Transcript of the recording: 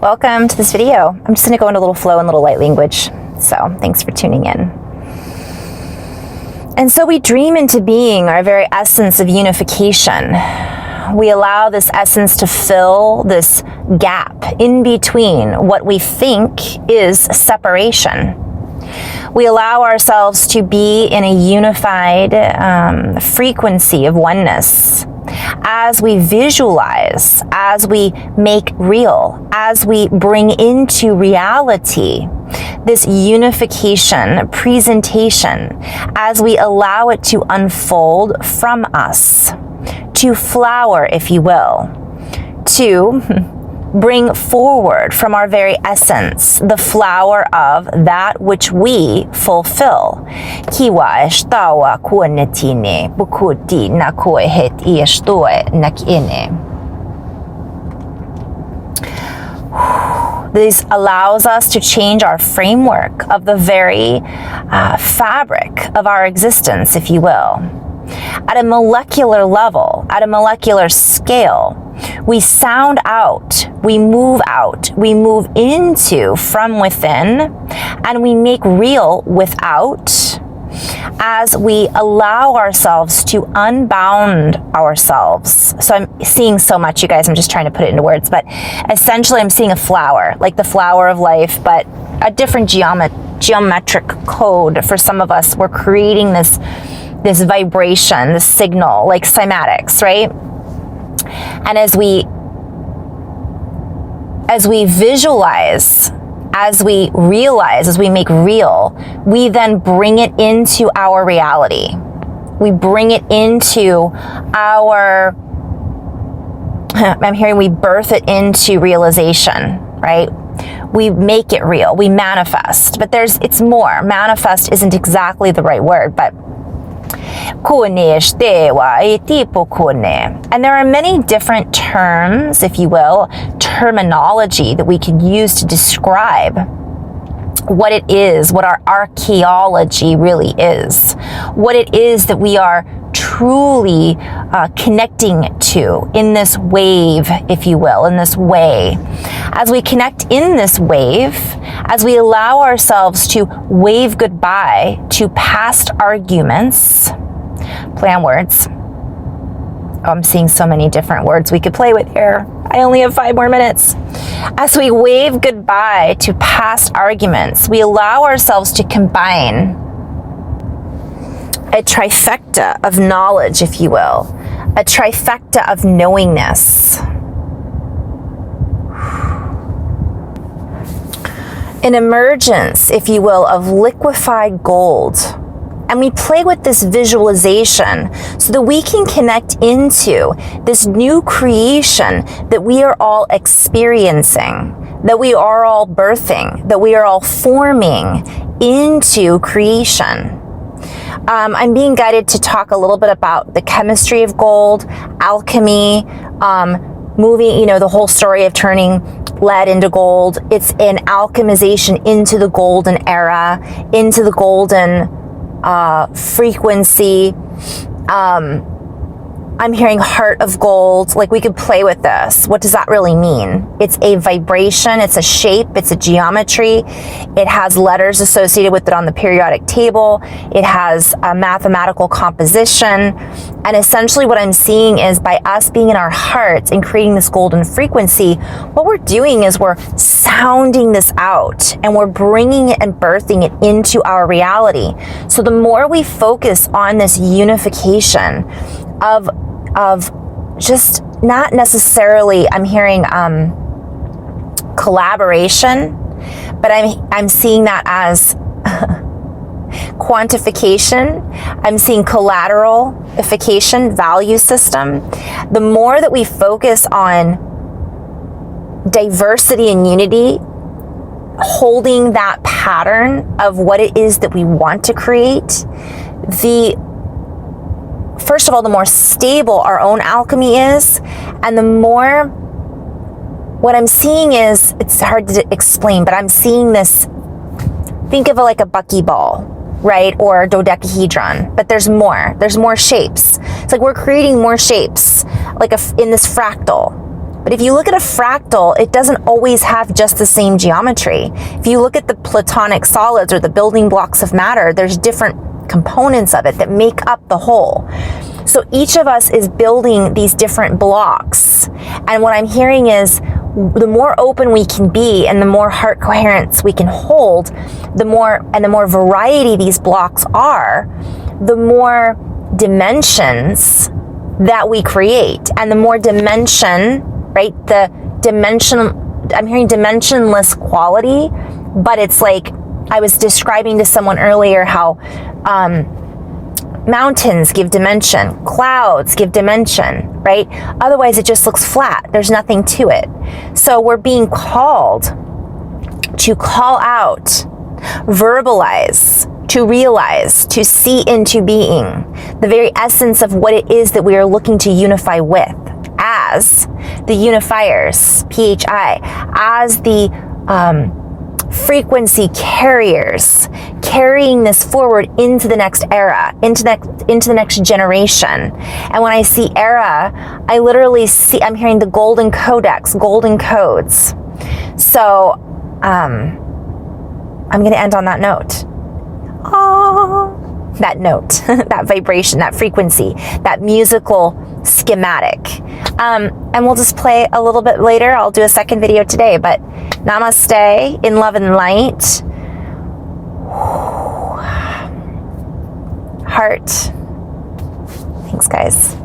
Welcome to this video. I'm just going to go into a little flow and little light language. So thanks for tuning in. And so we dream into being our very essence of unification. We allow this essence to fill this gap in between what we think is separation. We allow ourselves to be in a unified frequency of oneness as we visualize, as we make real, as we bring into reality this unification presentation, as we allow it to unfold from us, to flower, if you will, to bring forward from our very essence the flower of that which we fulfill. Kiwa eshtawa kuanetine bukuti nakoe het ieshtoe nakine. This allows us to change our framework of the very fabric of our existence, if you will. At a molecular level, at a molecular scale, we sound out, we move into from within, and we make real without as we allow ourselves to unbound ourselves. So I'm seeing so much, you guys, I'm just trying to put it into words, but essentially I'm seeing a flower, like the flower of life, but a different geometric code. For some of us, we're creating this vibration, this signal, like cymatics, right? And as we visualize, as we realize, as we make real, we then bring it into our reality. We bring it into our, I'm hearing we birth it into realization, right? We make it real, we manifest, but it's more. Manifest isn't exactly the right word, but and there are many different terms, if you will, terminology that we could use to describe what it is, what our archaeology really is, what it is that we are truly connecting to in this wave, if you will, in this way. As we connect in this wave, as we allow ourselves to wave goodbye to past arguments, play on words. Oh, I'm seeing so many different words we could play with here. I only have 5 more minutes. As we wave goodbye to past arguments, we allow ourselves to combine a trifecta of knowledge, if you will, a trifecta of knowingness. An emergence, if you will, of liquefied gold. And we play with this visualization so that we can connect into this new creation that we are all experiencing, that we are all birthing, that we are all forming into creation. I'm being guided to talk a little bit about the chemistry of gold, alchemy, moving, the whole story of turning lead into gold. It's an alchemization into the golden era, into the golden frequency. I'm hearing heart of gold. Like, we could play with this. What does that really mean? It's a vibration, it's a shape, it's a geometry. It has letters associated with it on the periodic table. It has a mathematical composition. And essentially what I'm seeing is, by us being in our hearts and creating this golden frequency, what we're doing is we're sounding this out and we're bringing it and birthing it into our reality. So the more we focus on this unification of just not necessarily, I'm hearing collaboration, but I'm seeing that as quantification. I'm seeing collateralification, value system. The more that we focus on diversity and unity, holding that pattern of what it is that we want to create, first of all, the more stable our own alchemy is, and the more, what I'm seeing is, it's hard to explain, but I'm seeing this, think of it like a buckyball, right? Or dodecahedron, but there's more shapes. It's like we're creating more shapes, like in this fractal, But if you look at a fractal, it doesn't always have just the same geometry. If you look at the platonic solids or the building blocks of matter, there's different components of it that make up the whole. So each of us is building these different blocks. And what I'm hearing is the more open we can be and the more heart coherence we can hold, the more variety these blocks are, the more dimensions that we create. And the more dimension, right? The dimension, I'm hearing dimensionless quality, but it's like I was describing to someone earlier how mountains give dimension, clouds give dimension, right? Otherwise it just looks flat. There's nothing to it. So we're being called to call out, verbalize, to realize, to see into being the very essence of what it is that we are looking to unify with as the unifiers, PHI, as the frequency carriers, carrying this forward into the next era, into the next generation. And when I see era, I literally see, I'm hearing the golden codex, golden codes. So I'm going to end on that note. That note, that vibration, that frequency, that musical schematic. And we'll just play a little bit later. I'll do a second video today, but namaste, in love and light. Heart. Thanks, guys.